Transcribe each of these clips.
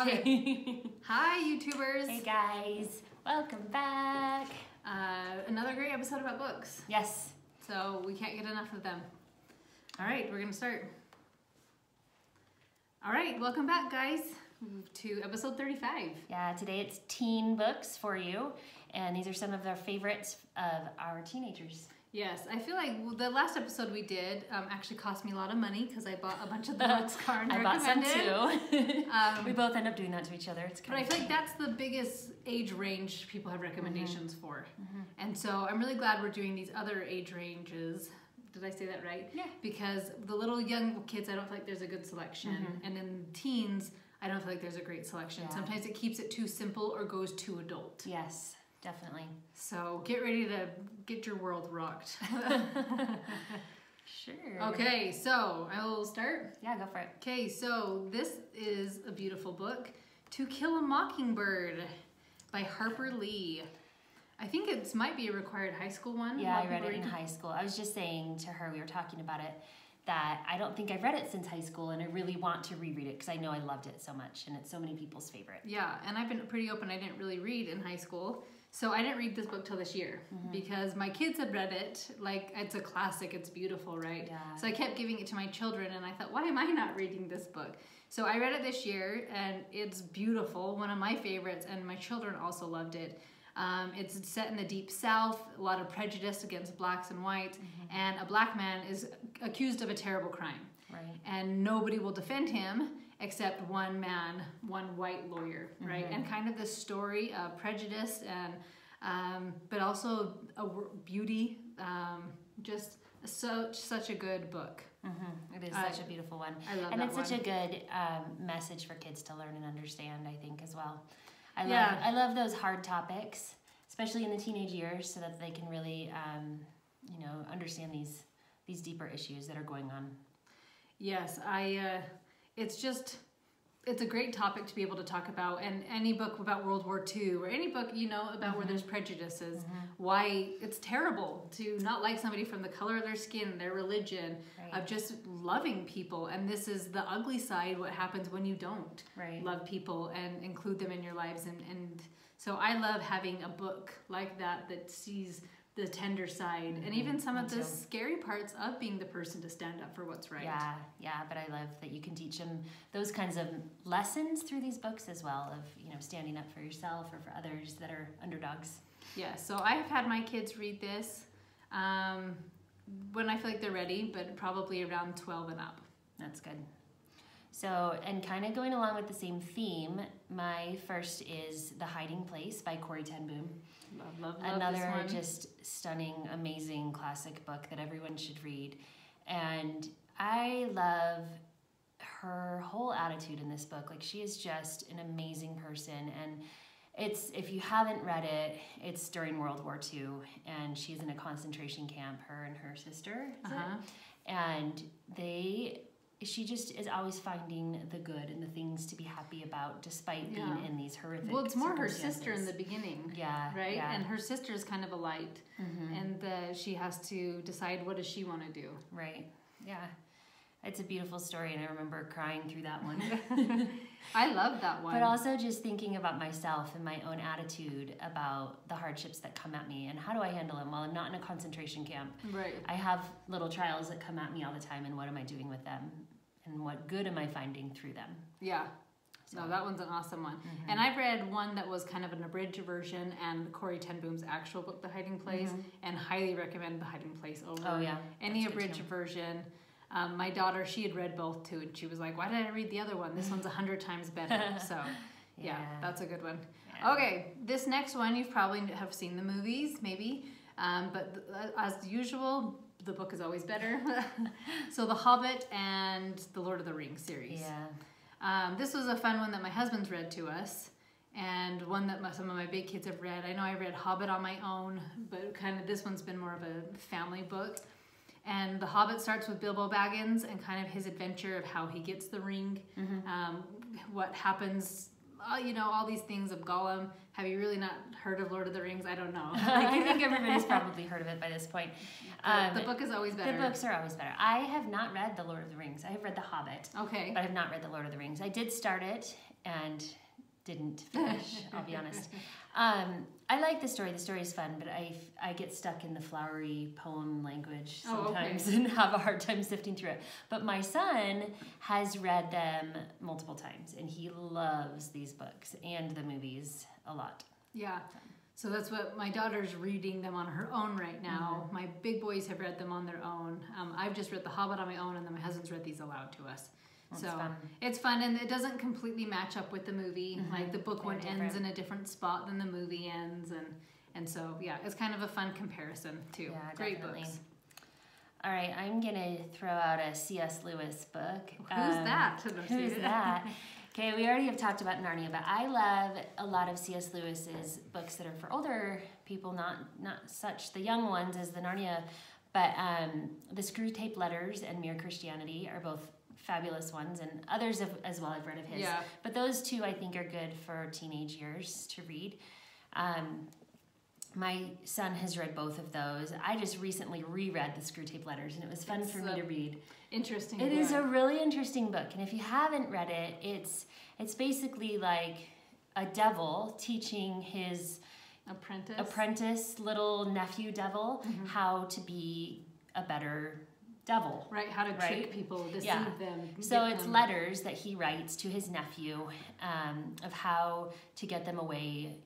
Okay. Hi, YouTubers. Hey guys, welcome back. Another great episode about books. Yes. So we can't get enough of them. All right, we're gonna start. All right, welcome back, guys, to episode 35. Yeah, today it's teen books for you, and these are some of our favorites of our teenagers. Yes, I feel like the last episode we did actually cost me a lot of money because I bought a bunch of the books Karen I recommended. bought some too. We both end up doing that to each other. It's But I feel like that's the biggest age range people have recommendations for. And so I'm really glad we're doing these other age ranges. Did I say that right? Yeah. Because the little young kids, I don't feel like there's a good selection. And in teens, I don't feel like there's a great selection. Yeah. Sometimes it keeps it too simple or goes too adult. Yes, definitely. So get ready to get your world rocked. Sure. Okay, so I will start. Yeah, go for it. Okay, so this is a beautiful book, To Kill a Mockingbird by Harper Lee. I think it might be a required high school one. Yeah, I read it in high school. I was just saying to her, we were talking about it, that I don't think I've read it since high school, and I really want to reread it because I know I loved it so much, and it's so many people's favorite. Yeah, and I've been pretty open. I didn't really read in high school, so I didn't read this book till this year because my kids had read it. Like, it's a classic, it's beautiful, right? Yeah. So I kept giving it to my children, and I thought, why am I not reading this book? So I read it this year, and it's beautiful, one of my favorites, and my children also loved it. It's set in the Deep South, a lot of prejudice against blacks and whites, and a black man is accused of a terrible crime. Right. And nobody will defend him except one man, one white lawyer, right? And kind of this story of prejudice and but also a beauty, just such a good book. It is such a beautiful one. I love and that it's one. such a good message for kids to learn and understand, I think, as well. I love those hard topics, especially in the teenage years, so that they can really, understand these deeper issues that are going on. Yes, it's a great topic to be able to talk about, and any book about World War II or any book, about where there's prejudices, why it's terrible to not like somebody from the color of their skin, their religion, of just loving people. And this is the ugly side, what happens when you don't love people and include them in your lives. And so I love having a book like that sees the tender side and even some of the scary parts of being the person to stand up for what's right. Yeah, but I love that you can teach them those kinds of lessons through these books as well, of standing up for yourself or for others that are underdogs. Yeah, so I've had my kids read this when I feel like they're ready, but probably around 12 and up. That's good. So, and kind of going along with the same theme, my first is The Hiding Place by Corrie ten Boom. Love Another this one. Just stunning, amazing classic book that everyone should read. And I love her whole attitude in this book. Like, she is just an amazing person. And if you haven't read it, it's during World War II, and she's in a concentration camp, her and her sister. And she just is always finding the good and the things to be happy about, despite being in these horrific Well, it's more her sister in the beginning. Yeah. Right? Yeah. And her sister is kind of a light. And she has to decide, what does she want to do? Right. Yeah. It's a beautiful story, and I remember crying through that one. I love that one. But also just thinking about myself and my own attitude about the hardships that come at me, and how do I handle them while I'm not in a concentration camp. Right. I have little trials that come at me all the time, and what am I doing with them? And what good am I finding through them? Yeah. So. No, that one's an awesome one. And I've read one that was kind of an abridged version, and Corrie ten Boom's actual book, The Hiding Place, and highly recommend The Hiding Place over any abridged version. My daughter, she had read both too, and she was like, why did I read the other one? This one's 100 times better. So, yeah, that's a good one. Yeah. Okay, this next one, you've probably have seen the movies, maybe. But as usual, the book is always better. So, The Hobbit and The Lord of the Rings series. Yeah. This was a fun one that my husband's read to us, and one that some of my big kids have read. I know I read Hobbit on my own, but kind of this one's been more of a family book. And The Hobbit starts with Bilbo Baggins and kind of his adventure of how he gets the ring, what happens, all these things of Gollum. Have you really not heard of Lord of the Rings? I don't know. I think everybody's probably heard of it by this point. The book is always better. The books are always better. I have not read The Lord of the Rings. I have read The Hobbit. Okay. But I have not read The Lord of the Rings. I did start it, and didn't finish, I'll be honest. I like the story. The story is fun, but I get stuck in the flowery poem language sometimes and have a hard time sifting through it. But my son has read them multiple times, and he loves these books and the movies a lot. Yeah. So that's what my daughter's reading them on her own right now. My big boys have read them on their own. I've just read The Hobbit on my own, and then my husband's read these aloud to us. That's fun. It's fun, and it doesn't completely match up with the movie. Like the book one ends in a different spot than the movie ends, and so yeah, it's kind of a fun comparison too. Yeah, great books. All right, I'm gonna throw out a C.S. Lewis book. Who's that? Who's that? Okay, we already have talked about Narnia, but I love a lot of C.S. Lewis's books that are for older people, not such the young ones as the Narnia, but the Screwtape Letters and Mere Christianity are both fabulous ones, and others as well I've read of his. Yeah. But those two I think are good for teenage years to read. My son has read both of those. I just recently reread the Screwtape Letters, and it was fun for me to read. Interesting. It is a really interesting book, and if you haven't read it, it's basically like a devil teaching his apprentice little nephew devil how to be a better devil. Right, how to trick people, deceive them. So it's letters that he writes to his nephew of how to get them away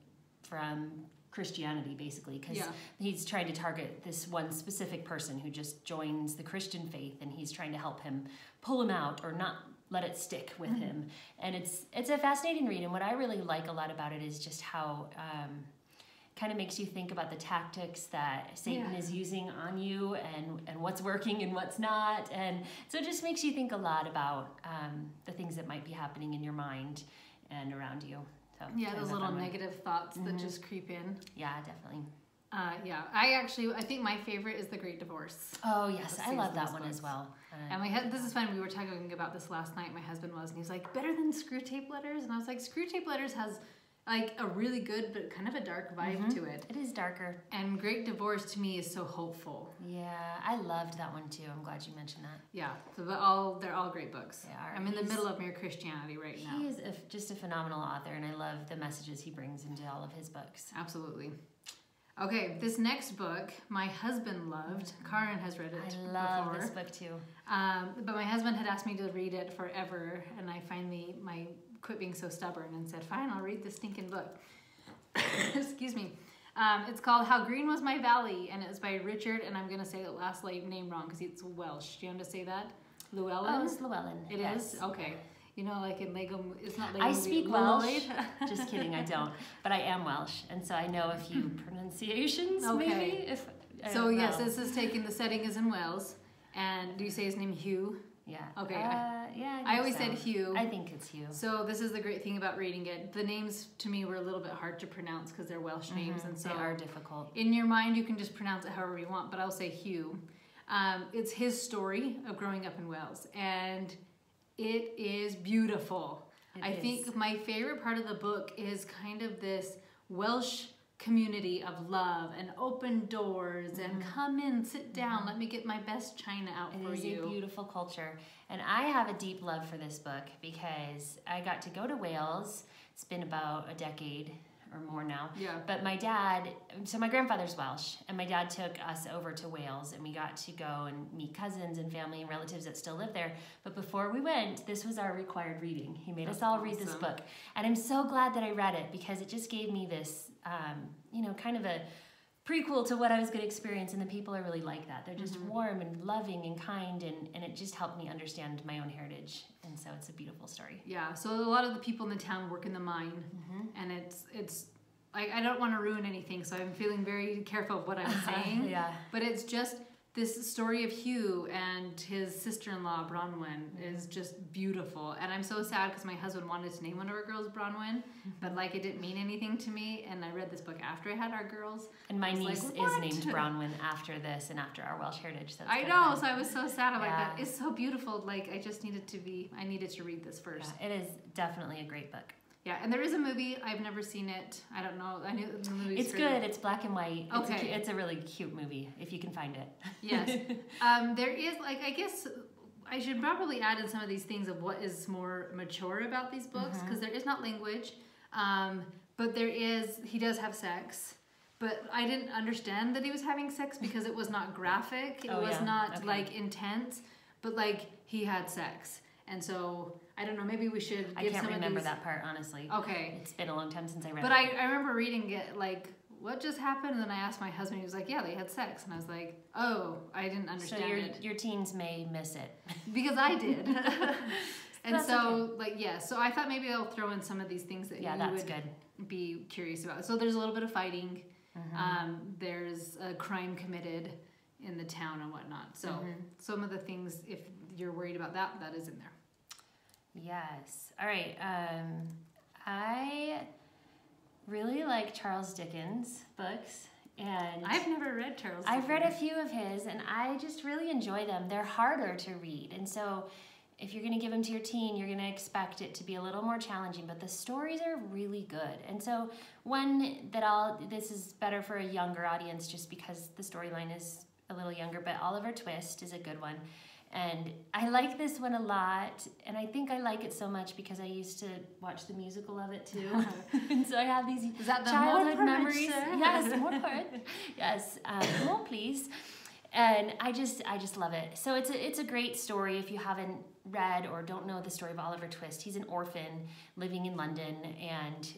from Christianity, basically, because he's trying to target this one specific person who just joins the Christian faith, and he's trying to help him pull him out or not let it stick with him. And it's a fascinating read, and what I really like a lot about it is just how kind of makes you think about the tactics that Satan is using on you, and what's working and what's not, and so it just makes you think a lot about the things that might be happening in your mind and around you. So yeah, those little negative thoughts that just creep in. Yeah, definitely. I think my favorite is The Great Divorce. Oh yes, I love that one as well. And this is fun. We were talking about this last night. My husband was, and he was like, "Better than Screwtape Letters," and I was like, "Screwtape Letters has like a really good but kind of a dark vibe to it. It is darker. And Great Divorce to me is so hopeful. Yeah, I loved that one too. I'm glad you mentioned that. Yeah, so they're all great books. They are. I'm in the middle of Mere Christianity right now. He is just a phenomenal author, and I love the messages he brings into all of his books. Absolutely. Okay, this next book my husband loved. Karen has read it before. I love this book too. But my husband had asked me to read it forever, and I finally quit being so stubborn and said, fine, I'll read this stinking book. Excuse me. It's called How Green Was My Valley, and it's by Richard, and I'm going to say the last name wrong because it's Welsh. Do you want to say that? Llewellyn? Oh, it's Llewellyn. It is? Okay. You know, like in Lego, it's not Lego. I speak Welsh. Just kidding, I don't. But I am Welsh, and so I know a few pronunciations, maybe. Yes, this is taking, the setting is in Wales. And do you say his name Hugh? Yeah. Okay. I always said Hugh. I think it's Hugh. So this is the great thing about reading it. The names to me were a little bit hard to pronounce because they're Welsh names, and so they are difficult. In your mind, you can just pronounce it however you want, but I'll say Hugh. It's his story of growing up in Wales, and it is beautiful. I think my favorite part of the book is kind of this Welsh community of love and open doors and come in, sit down, let me get my best china out for you. It is a beautiful culture. And I have a deep love for this book because I got to go to Wales. It's been about a decade or more now. Yeah. But my grandfather's Welsh, and my dad took us over to Wales, and we got to go and meet cousins and family and relatives that still live there. But before we went, this was our required reading. He made us all read this book. And I'm so glad that I read it because it just gave me this, kind of a prequel to what I was going to experience, and the people are really like that. They're just warm and loving and kind, and it just helped me understand my own heritage, and so it's a beautiful story. Yeah, so a lot of the people in the town work in the mine, and it's I don't want to ruin anything, so I'm feeling very careful of what I'm saying. But it's just this story of Hugh and his sister-in-law Bronwyn is just beautiful, and I'm so sad because my husband wanted to name one of our girls Bronwyn, but it didn't mean anything to me, and I read this book after I had our girls. And my niece is named Bronwyn after this and after our Welsh heritage. So I know, so I was so sad about that. It's so beautiful. I just needed to read this first. Yeah, it is definitely a great book. Yeah, and there is a movie. I've never seen it. I don't know. I knew the movie. It's good. It's black and white. Okay. It's a really cute movie if you can find it. Yes. There is I guess I should probably add in some of these things of what is more mature about these books, because there is not language, but he does have sex. But I didn't understand that he was having sex because it was not graphic. It was not like intense, but like he had sex. And so I don't know, maybe we should give I can't some remember of these... that part, honestly. Okay. It's been a long time since I read it. But I remember reading it like, what just happened? And then I asked my husband, he was like, yeah, they had sex. And I was like, oh, I didn't understand it. Your teens may miss it. Because I did. And so, like, yeah, so I thought maybe I'll throw in some of these things that you would be curious about. So there's a little bit of fighting. There's a crime committed in the town and whatnot. So some of the things, if you're worried about that, that is in there. Yes. All right. I really like Charles Dickens books, and I've never read Charles Dickens. I've read a few of his, and I just really enjoy them. They're harder to read, and so if you're going to give them to your teen, you're going to expect it to be a little more challenging, but the stories are really good. And so this is better for a younger audience just because the storyline is a little younger, but Oliver Twist is a good one. And I like this one a lot, and I think I like it so much because I used to watch the musical of it too. And so I have these childhood memories. Yes, more part. Yes, more please. And I just love it. So it's a great story if you haven't read or don't know the story of Oliver Twist. He's an orphan living in London and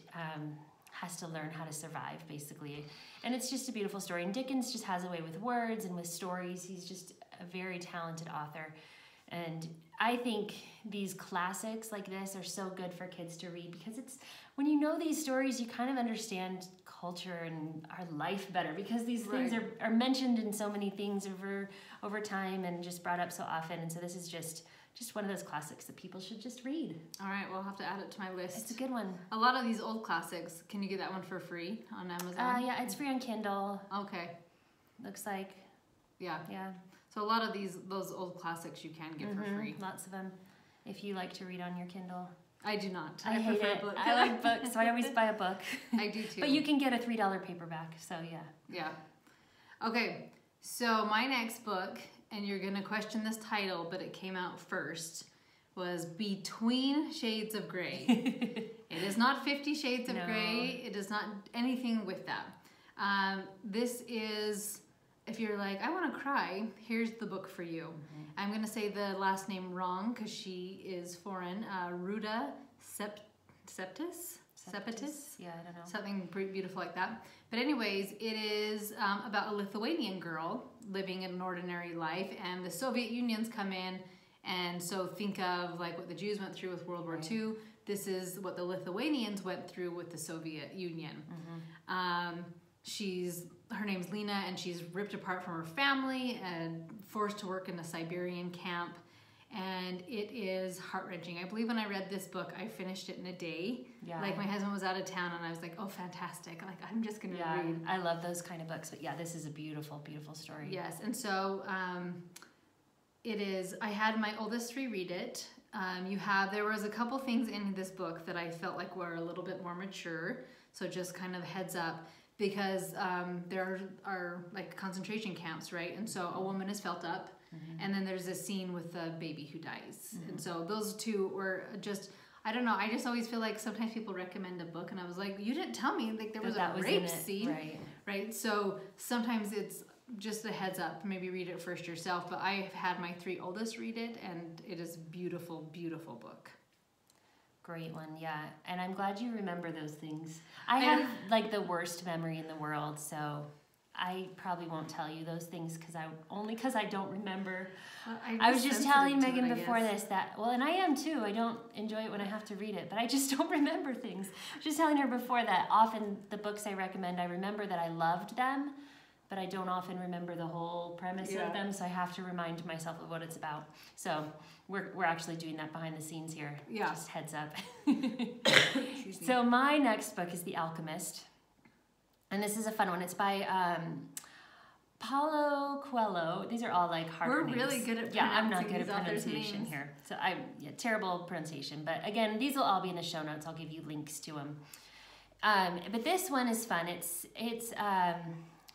has to learn how to survive, basically. And it's just a beautiful story. And Dickens just has a way with words and with stories. He's just a very talented author. And I think these classics like this are so good for kids to read because it's when you know these stories, you kind of understand culture and our life better because these things are mentioned in so many things over time and just brought up so often. And so this is just one of those classics that people should just read. All right, well, I'll have to add it to my list. It's a good one. A lot of these old classics, can you get that one for free on Amazon? Yeah, it's free on Kindle. Okay. Looks like. Yeah. Yeah. So a lot of those old classics you can get for free. Lots of them. If you like to read on your Kindle. I do not. I hate it. Books. I like books, so I always buy a book. I do too. But you can get a $3 paperback, so yeah. Yeah. Okay, so my next book, and you're going to question this title, but it came out first, was Between Shades of Grey. It is not 50 Shades of Grey. It is not anything with that. This is... If you're like, I want to cry, here's the book for you. I'm going to say the last name wrong because she is foreign. Ruta Septis? Yeah, I don't know. Something pretty beautiful like that. But anyways, it is about a Lithuanian girl living an ordinary life, and the Soviet Union's come in, and so think of like what the Jews went through with World War II. This is what the Lithuanians went through with the Soviet Union. Her name's Lena, and she's ripped apart from her family and forced to work in a Siberian camp. And it is heart-wrenching. I believe when I read this book, I finished it in a day. Yeah. Like my husband was out of town, and I was like, oh, fantastic. Like, I'm just going to read. I love those kind of books. But yeah, this is a beautiful, beautiful story. Yes, and so it is, I had my oldest reread it. There was a couple things in this book that I felt like were a little bit more mature. So just kind of heads up. Because there are like concentration camps, right? And so a woman is felt up, and then there's a scene with a baby who dies. And so those two were just, I don't know, I just always feel like sometimes people recommend a book, and I was like, you didn't tell me like there was a rape scene. Right? So sometimes it's just a heads up, maybe read it first yourself. But I've had my 3 oldest read it, and it is a beautiful, beautiful book. Great one, yeah. And I'm glad you remember those things. I have like the worst memory in the world, so I probably won't tell you those things because I don't remember. I was just telling Megan before this that, well, and I am too. I don't enjoy it when I have to read it, but I just don't remember things. I was just telling her before that often the books I recommend, I remember that I loved them, but I don't often remember the whole premise of them, so I have to remind myself of what it's about. So we're actually doing that behind the scenes here. Yeah. Just heads up. So my next book is The Alchemist, and this is a fun one. It's by Paulo Coelho. These are all like hard names. We're really good at pronouncing. Yeah, I'm not good at pronunciation here. So terrible pronunciation. But again, these will all be in the show notes. I'll give you links to them. But this one is fun. It's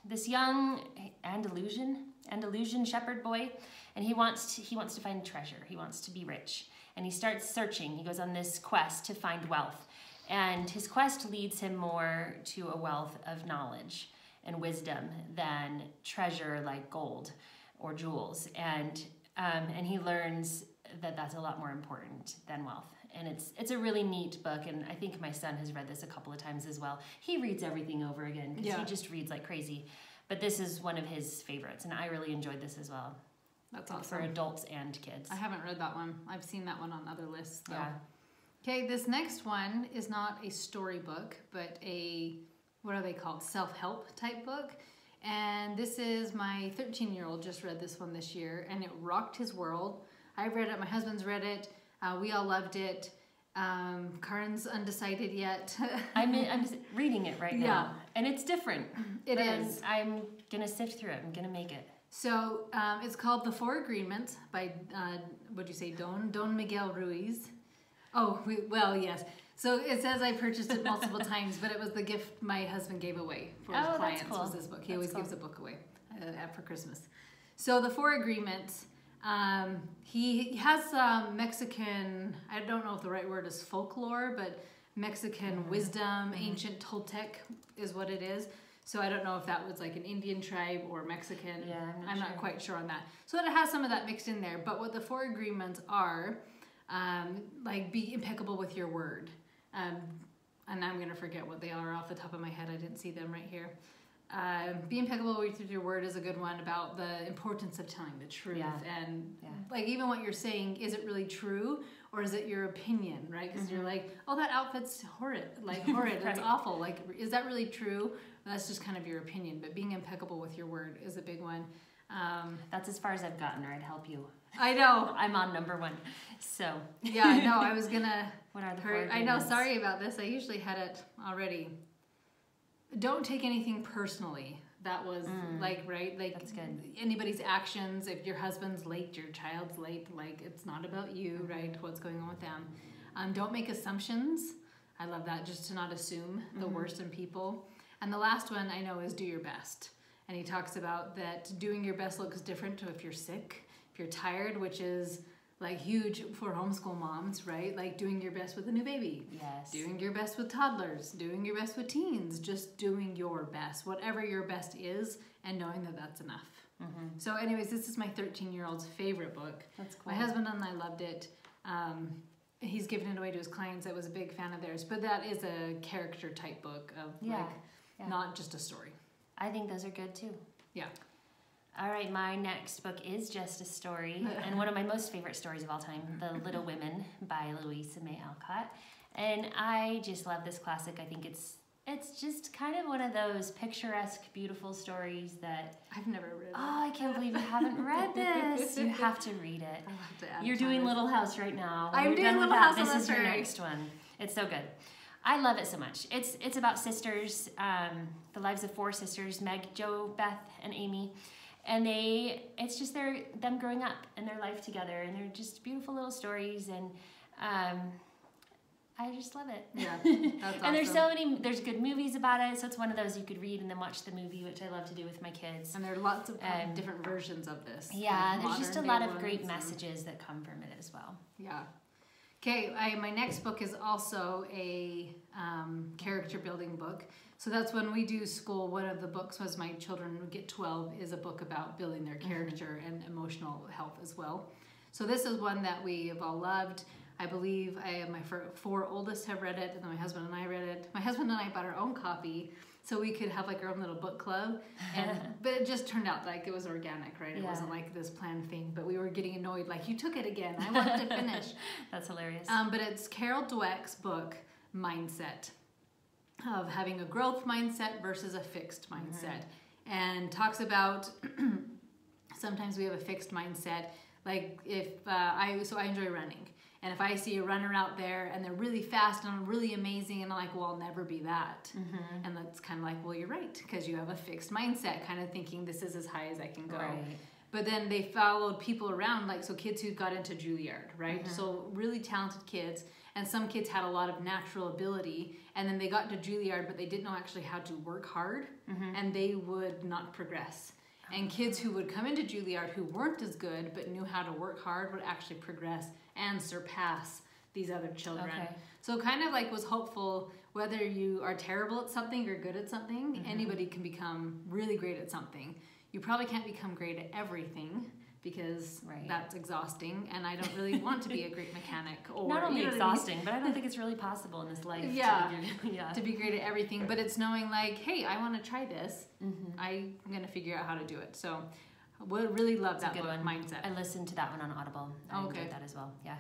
this young Andalusian Andalusian shepherd boy, and he wants to find treasure. He wants to be rich, and he starts searching. He goes on this quest to find wealth, and his quest leads him more to a wealth of knowledge and wisdom than treasure like gold or jewels, and he learns that that's a lot more important than wealth. And it's a really neat book, and I think my son has read this a couple of times as well. He reads everything over again because he just reads like crazy. But this is one of his favorites, and I really enjoyed this as well. That's awesome. For adults and kids. I haven't read that one. I've seen that one on other lists, though. Yeah. Okay, this next one is not a storybook, but what are they called? Self-help type book. And this is my 13-year-old just read this one this year, and it rocked his world. I read it. My husband's read it. We all loved it. Karen's undecided yet. I'm just reading it right now, and it's different. It is. I'm gonna sift through it. I'm gonna make it. So it's called The Four Agreements by what'd you say, Don Miguel Ruiz. Oh, well, yes. So it says I purchased it multiple times, but it was the gift my husband gave away for his clients. That's cool. Was this book? He always gives a book away for Christmas. So The Four Agreements. He has Mexican, I don't know if the right word is folklore, but Mexican wisdom, ancient Toltec is what it is. So I don't know if that was like an Indian tribe or Mexican. Yeah, I'm not quite sure on that. So it has some of that mixed in there. But what the four agreements are, like be impeccable with your word. And I'm going to forget what they are off the top of my head. I didn't see them right here. Be impeccable with your word is a good one about the importance of telling the truth and like even what you're saying, is it really true or is it your opinion, right? Because you're like, oh, that outfit's horrid, right. It's awful. Like, is that really true? That's just kind of your opinion. But being impeccable with your word is a big one. That's as far as I've gotten, or I'd help you. I know. I'm on number 1. So yeah, I know. I was gonna. What are the four agreements? I know. Sorry about this. I usually had it already. Don't take anything personally. That was right? Like that's good. Anybody's actions, if your husband's late, your child's late, like it's not about you, right? What's going on with them. Don't make assumptions. I love that, just to not assume the worst in people. And the last one I know is do your best. And he talks about that doing your best looks different to if you're sick, if you're tired, which is like huge for homeschool moms, right? Like doing your best with a new baby. Yes. Doing your best with toddlers, doing your best with teens, just doing your best, whatever your best is, and knowing that that's enough. So anyways, this is my 13-year-old's favorite book. That's cool. My husband and I loved it. He's given it away to his clients. I was a big fan of theirs, but that is a character type book of not just a story. I think those are good too. Yeah. All right, my next book is just a story, and one of my most favorite stories of all time, The Little Women by Louisa May Alcott. And I just love this classic. I think it's just kind of one of those picturesque, beautiful stories that... I've never read it. Oh, I can't believe you haven't read this. You have to read it. I'll have to add You're doing Little House right now. I'm doing done Little with House. This is your next one. It's so good. I love it so much. It's about sisters, the lives of 4 sisters, Meg, Jo, Beth, and Amy. And it's just them growing up and their life together, and they're just beautiful little stories, and I just love it. Yeah, that's awesome. And there's good movies about it, so it's one of those you could read and then watch the movie, which I love to do with my kids. And there are lots of different versions of this. Yeah, like there's just a lot of great messages that come from it as well. Yeah. Okay, my next book is also a character building book. So that's when we do school, one of the books was my children get 12 is a book about building their character and emotional health as well. So this is one that we have all loved. I believe my 4 oldest have read it, and then my husband and I read it. My husband and I bought our own copy so we could have like our own little book club. But it just turned out like it was organic, right? It wasn't like this planned thing, but we were getting annoyed, like, you took it again. I wanted to finish. That's hilarious. But it's Carol Dweck's book, Mindset, of having a growth mindset versus a fixed mindset. And talks about sometimes we have a fixed mindset. Like if I enjoy running. And if I see a runner out there and they're really fast and really amazing, and I'm like, well, I'll never be that. And that's kind of like, well, you're right, because you have a fixed mindset, kind of thinking this is as high as I can go. Right. But then they followed people around, like, so kids who got into Juilliard, right? So really talented kids, and some kids had a lot of natural ability, and then they got into Juilliard, but they didn't know actually how to work hard, and they would not progress. And kids who would come into Juilliard who weren't as good but knew how to work hard would actually progress and surpass these other children. Okay. So kind of like was hopeful, whether you are terrible at something or good at something, anybody can become really great at something. You probably can't become great at everything because that's exhausting, and I don't really want to be a great mechanic. Or not only exhausting, but I don't think it's really possible in this life to be great at everything. But it's knowing like, hey, I want to try this. I'm going to figure out how to do it. So would really love that book, Mindset. I listened to that one on Audible. I enjoyed that as well. Yeah.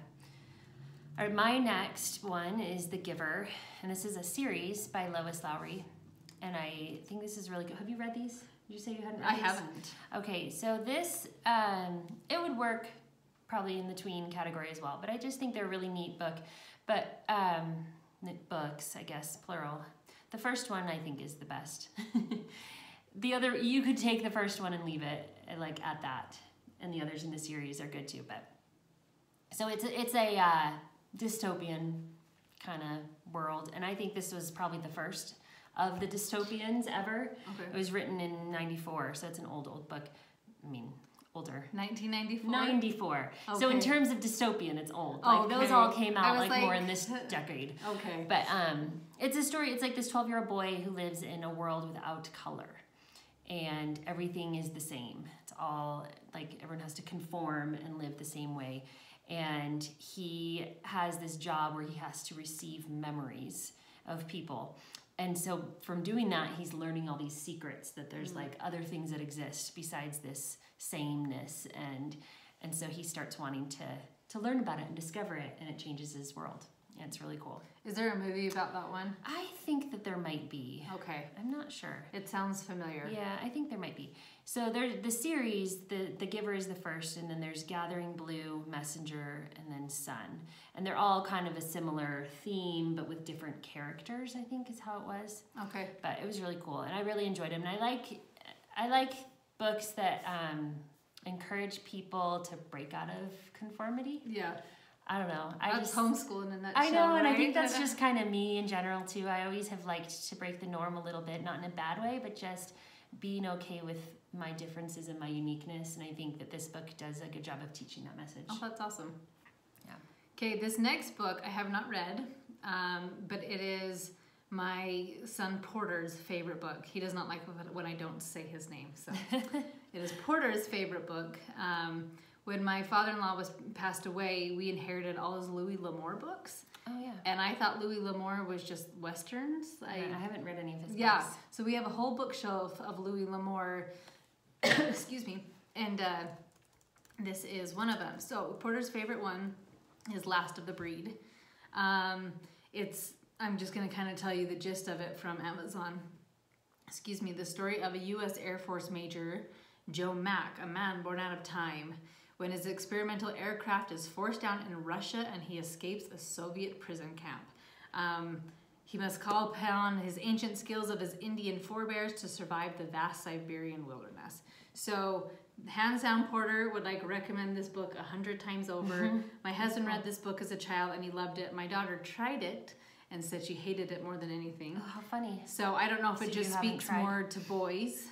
All right, my next one is The Giver, and this is a series by Lois Lowry, and I think this is really good. Have you read these? Did you say you hadn't read these? I haven't. Okay, so this, it would work probably in the tween category as well, but I just think they're a really neat book. But, books, I guess, plural. The first one I think is the best. The other, you could take the first one and leave it like at that, and the others in the series are good too. But so it's a dystopian kind of world, and I think this was probably the first of the dystopians ever. Okay. It was written in 94, so it's an old book. I mean, older. 1994? 94. Okay. So in terms of dystopian, it's old. Like those all came out like more in this decade. Okay. But it's a story, it's like this 12-year-old boy who lives in a world without color. And everything is the same. It's all like everyone has to conform and live the same way. And he has this job where he has to receive memories of people. And so from doing that, he's learning all these secrets that there's like other things that exist besides this sameness. And so he starts wanting to learn about it and discover it, and it changes his world. And it's really cool. Is there a movie about that one? I think that there might be. Okay. I'm not sure. It sounds familiar. Yeah, I think there might be. So the series, the Giver is the first, and then there's Gathering Blue, Messenger, and then Sun. And they're all kind of a similar theme, but with different characters, I think is how it was. Okay. But it was really cool, and I really enjoyed them. And I like books that encourage people to break out of conformity. Yeah. I don't know. That's homeschool in a nutshell. I know, and I think that's just kind of me in general too. I always have liked to break the norm a little bit, not in a bad way, but just being okay with my differences and my uniqueness. And I think that this book does a good job of teaching that message. Oh, that's awesome. Yeah. Okay, this next book I have not read, but it is my son Porter's favorite book. He does not like when I don't say his name, so it is Porter's favorite book. When my father-in-law passed away, we inherited all his Louis L'Amour books. Oh, yeah. And I thought Louis L'Amour was just Westerns. I haven't read any of his books. Yeah, so we have a whole bookshelf of Louis L'Amour, excuse me, and this is one of them. So Porter's favorite one is Last of the Breed. I'm just going to kind of tell you the gist of it from Amazon. Excuse me, the story of a U.S. Air Force Major, Joe Mack, a man born out of time, when his experimental aircraft is forced down in Russia and he escapes a Soviet prison camp. He must call upon his ancient skills of his Indian forebears to survive the vast Siberian wilderness. So, hands down, Porter would recommend this book 100 times over. My husband read this book as a child and he loved it. My daughter tried it and said she hated it more than anything. Oh, how funny. So I don't know if it just speaks more to boys.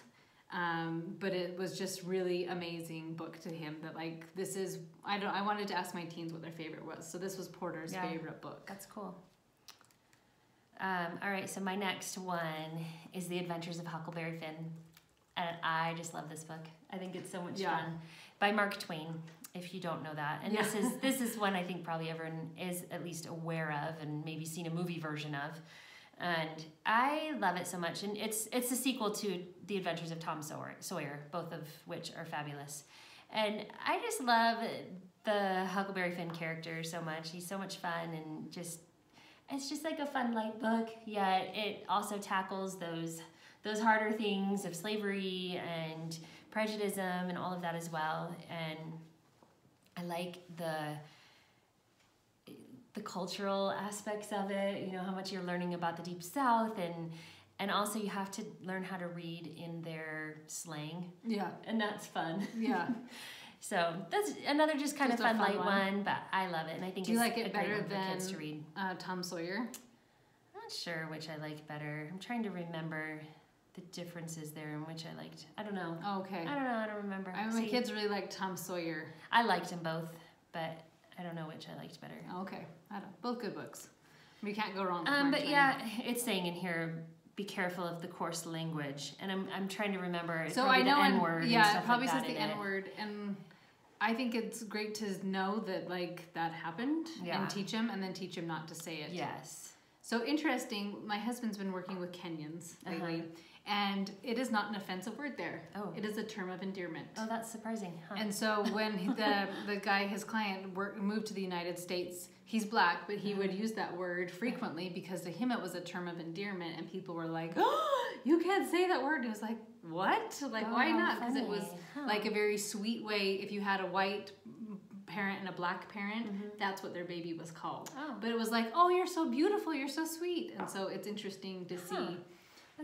But it was just really amazing book to him that this is, I wanted to ask my teens what their favorite was. So this was Porter's favorite book. That's cool. All right, so my next one is The Adventures of Huckleberry Finn. And I just love this book. I think it's so much fun. By Mark Twain, if you don't know that. And this is one I think probably everyone is at least aware of and maybe seen a movie version of. And I love it so much. And it's a sequel to The Adventures of Tom Sawyer, both of which are fabulous. And I just love the Huckleberry Finn character so much. He's so much fun, and it's just like a fun light book, yet it also tackles those harder things of slavery and prejudice and all of that as well. And I like the cultural aspects of it, how much you're learning about the Deep South, and also you have to learn how to read in their slang. Yeah. And that's fun. Yeah. So that's another just kind of fun light one, but I love it, and I think it's like it better than kids to read. Tom Sawyer? I'm not sure which I like better. I'm trying to remember. the differences there in which I liked. I don't know. Oh, okay. I don't remember. My kids really liked Tom Sawyer. I liked them both, but I don't know which I liked better. Oh, okay. Both good books. We can't go wrong with But Twain. yeah, it's saying in here, be careful of the coarse language, and I'm trying to remember. So I know, the N-word. Yeah, it probably says the N-word, and I think it's great to know that like that happened and teach him, and then teach him not to say it. Yes. So interesting. My husband's been working with Kenyans lately, and it is not an offensive word there. Oh. It is a term of endearment. Oh, that's surprising. Huh. And so when the guy, his client, moved to the United States, he's black, but he would use that word frequently because to him it was a term of endearment, and people were like, "Oh, you can't say that word." And it was like, "What? Like, why not?" Because it was like a very sweet way. If you had a white parent and a black parent, that's what their baby was called. Oh. But it was like, "Oh, you're so beautiful, you're so sweet," and so it's interesting to see.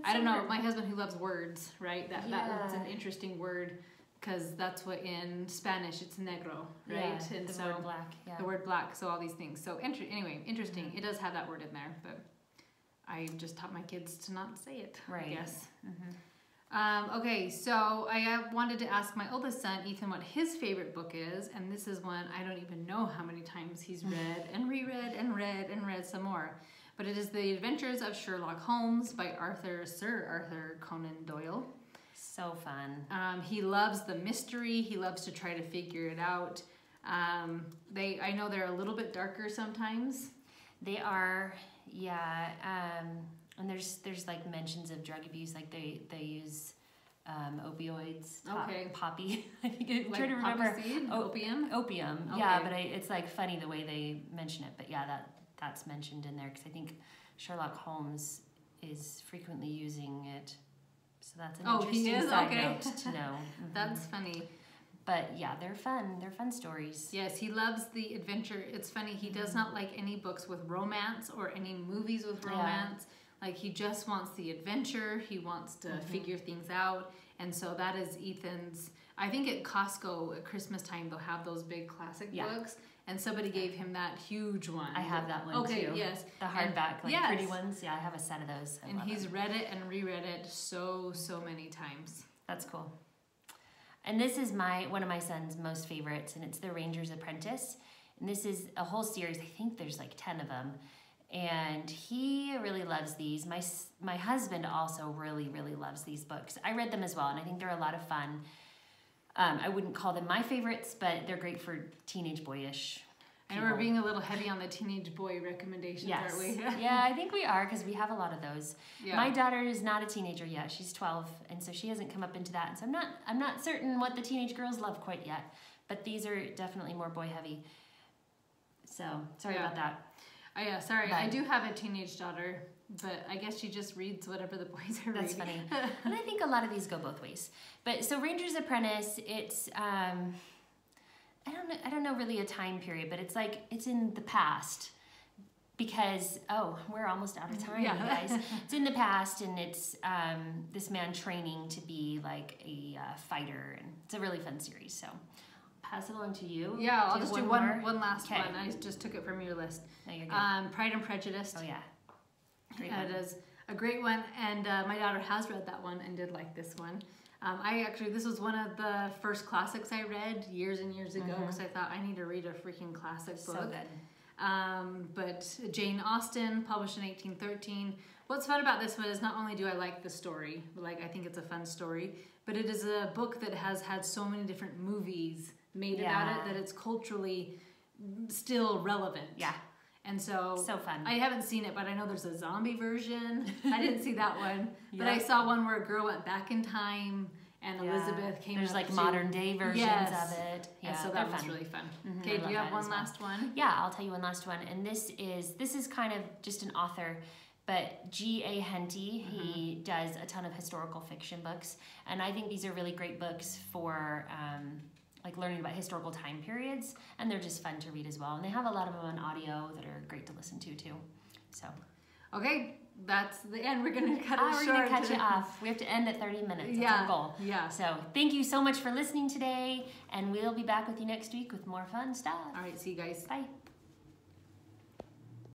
I don't know. My husband, who loves words, right? That's an interesting word. Because that's what in Spanish it's negro, right? Yeah, and the so word black. Yeah. The word black. So all these things. So anyway, interesting. It does have that word in there, but I just taught my kids to not say it. Right. I guess. Okay, so I wanted to ask my oldest son Ethan what his favorite book is, and this is one I don't even know how many times he's read and reread and read and read some more. But it is The Adventures of Sherlock Holmes by Sir Arthur Conan Doyle. So fun. He loves the mystery. He loves to try to figure it out. I know they're a little bit darker sometimes. They are, yeah. And there's like mentions of drug abuse. Like they use opioids. Poppy. I think I'm like trying to remember. Poppy seed? Opium. Opium. Okay. Yeah, but it's like funny the way they mention it. But yeah, that's mentioned in there because I think Sherlock Holmes is frequently using it. So that's an interesting side note to know. That's funny. But yeah, they're fun. They're fun stories. Yes, he loves the adventure. It's funny, he does not like any books with romance or any movies with romance. Like he just wants the adventure. He wants to figure things out. And so that is Ethan's. I think at Costco at Christmas time they'll have those big classic books. And somebody gave him that huge one. I have that one too. Yes. The hardback, pretty ones. Yeah, I have a set of those. And he's read it and reread it so many times. That's cool. And this is one of my son's most favorites, and it's The Rangers Apprentice. And this is a whole series. I think there's like 10 of them. And he really loves these. My husband also really, really loves these books. I read them as well, and I think they're a lot of fun. I wouldn't call them my favorites, but they're great for teenage boyish people. And we're being a little heavy on the teenage boy recommendations, aren't we? Yeah, I think we are because we have a lot of those. Yeah. My daughter is not a teenager yet. She's 12, and so she hasn't come up into that. And so I'm not certain what the teenage girls love quite yet, but these are definitely more boy heavy. So sorry about that. Yeah, sorry. But I do have a teenage daughter, but I guess she just reads whatever the boys are reading. That's funny. And I think a lot of these go both ways. But so Rangers Apprentice, it's I don't know really a time period, but it's like it's in the past because we're almost out of time, guys. It's in the past, and it's this man training to be like a fighter, and it's a really fun series. So pass it along to you. Yeah, I'll just do one last one. I just took it from your list. No, you're good. Pride and Prejudice. Oh yeah. It is a great one, and my daughter has read that one and did like this one. This was one of the first classics I read years and years ago because I thought I need to read a freaking classic book. So good. But Jane Austen, published in 1813. What's fun about this one is not only do I like the story, like I think it's a fun story, but it is a book that has had so many different movies made about it that it's culturally still relevant. Yeah. And so fun. I haven't seen it, but I know there's a zombie version. I didn't see that one, but I saw one where a girl went back in time and Elizabeth came. There's like modern day versions of it. Yeah, and so that was really fun. Okay, do you have one last one? Yeah, I'll tell you one last one. And this is kind of just an author, but G.A. Henty. He does a ton of historical fiction books, and I think these are really great books for like learning about historical time periods, and they're just fun to read as well. And they have a lot of them on audio that are great to listen to too. So, okay, that's the end. We're gonna cut it short. We're gonna cut you off. We have to end at 30 minutes. That's our goal. Yeah. So thank you so much for listening today, and we'll be back with you next week with more fun stuff. All right, see you guys. Bye.